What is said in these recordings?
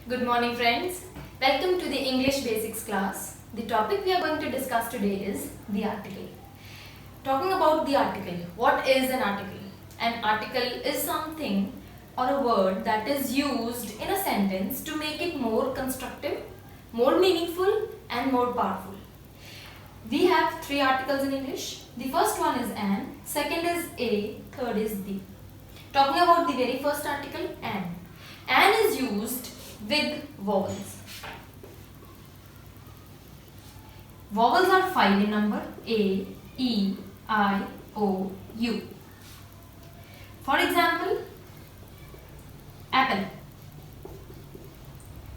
Good morning friends. Welcome to the English Basics class. The topic we are going to discuss today is the article. Talking about the article, what is an article? An article is something or a word that is used in a sentence to make it more constructive, more meaningful and more powerful. We have three articles in English. The first one is an, second is a, third is the. Talking about the very first article, an. An is used with vowels. Vowels are 5 in number: A, E, I, O, U. For example, apple.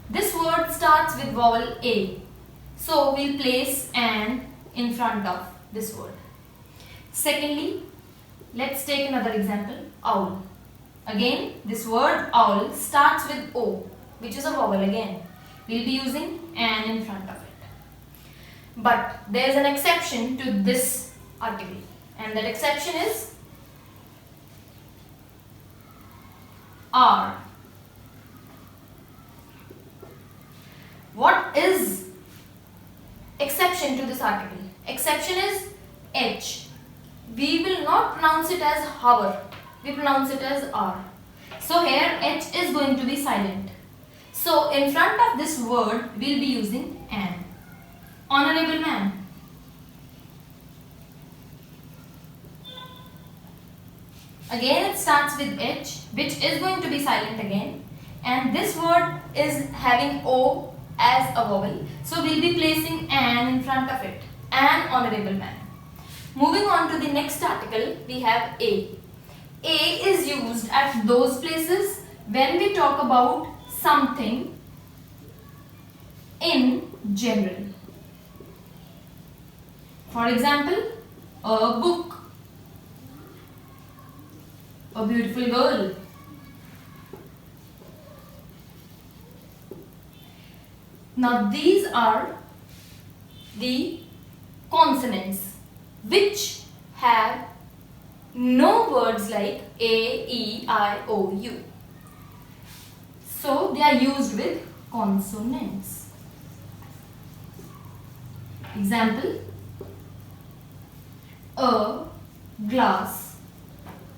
This word starts with vowel A. So we'll place an in front of this word. Secondly, let's take another example, owl. Again, this word owl starts with O, which is a vowel again. We'll be using an in front of it. But there is an exception to this article, and that exception is R. What is exception to this article? Exception is H. We will not pronounce it as hover. We pronounce it as R. So here H is going to be silent. So in front of this word we'll be using an. Honorable man. Again it starts with H, which is going to be silent again, and this word is having O as a vowel. So we'll be placing an in front of it. An honorable man. Moving on to the next article, we have A. A is used at those places when we talk about something in general. For example, a book, a beautiful girl. Now these are the consonants which have no words like A, E, I, O, U. So they are used with consonants. Example, a glass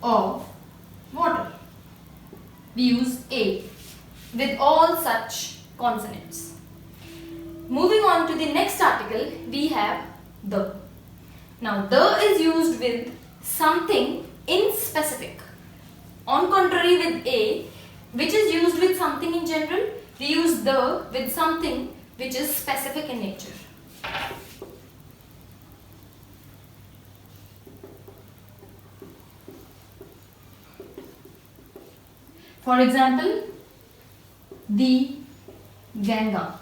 of water. We use A with all such consonants. Moving on to the next article, we have the. Now the is used with something in specific. On contrary with A, which is used with something in general, we use the with something which is specific in nature. For example, the Ganga.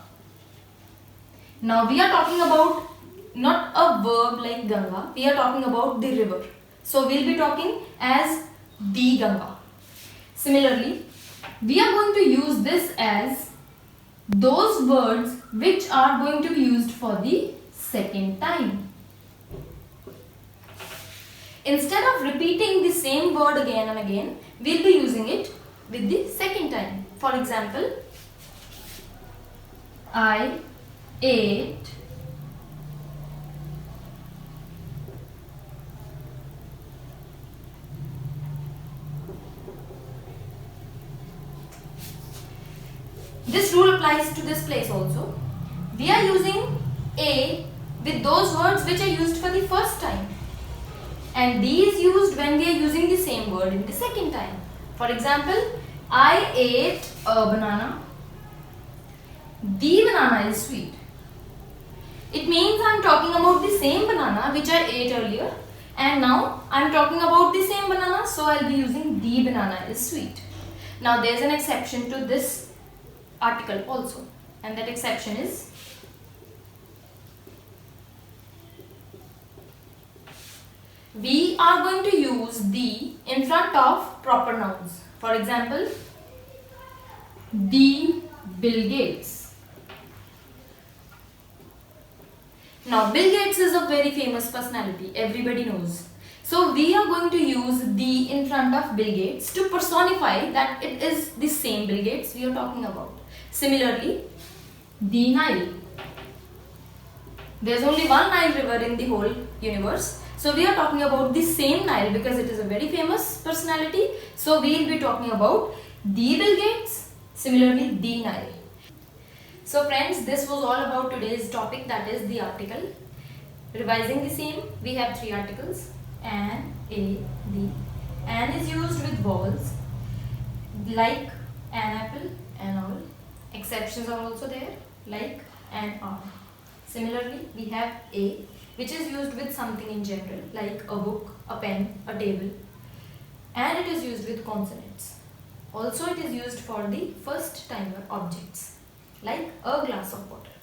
Now we are talking about not a verb like Ganga, we are talking about the river. So we'll be talking as the Ganga. Similarly, we are going to use this as those words which are going to be used for the second time. Instead of repeating the same word again and again, we'll be using it with the second time. For example, I ate This rule applies to this place also. We are using A with those words which are used for the first time, and these used when we are using the same word in the second time. For example, I ate a banana. The banana is sweet. It means I am talking about the same banana which I ate earlier, and now I am talking about the same banana, so I will be using the banana is sweet. Now there is an exception to this article also, and that exception is we are going to use the in front of proper nouns. For example, the Bill Gates. Now Bill Gates is a very famous personality, everybody knows. So we are going to use the in front of Bill Gates to personify that it is the same Bill Gates we are talking about. Similarly, the Nile. There's only one Nile river in the whole universe. So we are talking about the same Nile because it is a very famous personality. So we will be talking about the Bill Gates, similarly the Nile. So friends, this was all about today's topic, that is the article. Revising the same, we have three articles: an, a, the. An is used with vowels like an apple, an owl. Exceptions are also there like an arm. Similarly, we have a, which is used with something in general like a book, a pen, a table, and it is used with consonants. Also, it is used for the first timer objects like a glass of water.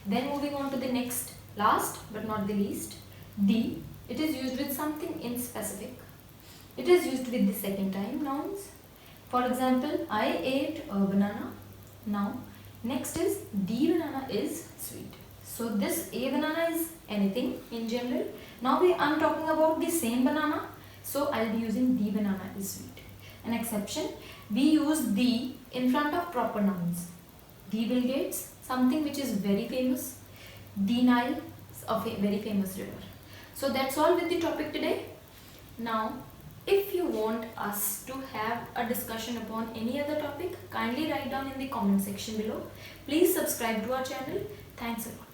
Then moving on to the next, last but not the least, the. It is used with something in specific. It is used with the second time nouns. For example, I ate a banana. Now, next is the banana is sweet. So this a banana is anything in general. Now I'm talking about the same banana. So I'll be using the banana is sweet. An exception, we use the in front of proper nouns. The Bill Gates, something which is very famous. The Nile, a very famous river. So that's all with the topic today. Now, if you want us to have a discussion upon any other topic, kindly write down in the comment section below. Please subscribe to our channel. Thanks a lot.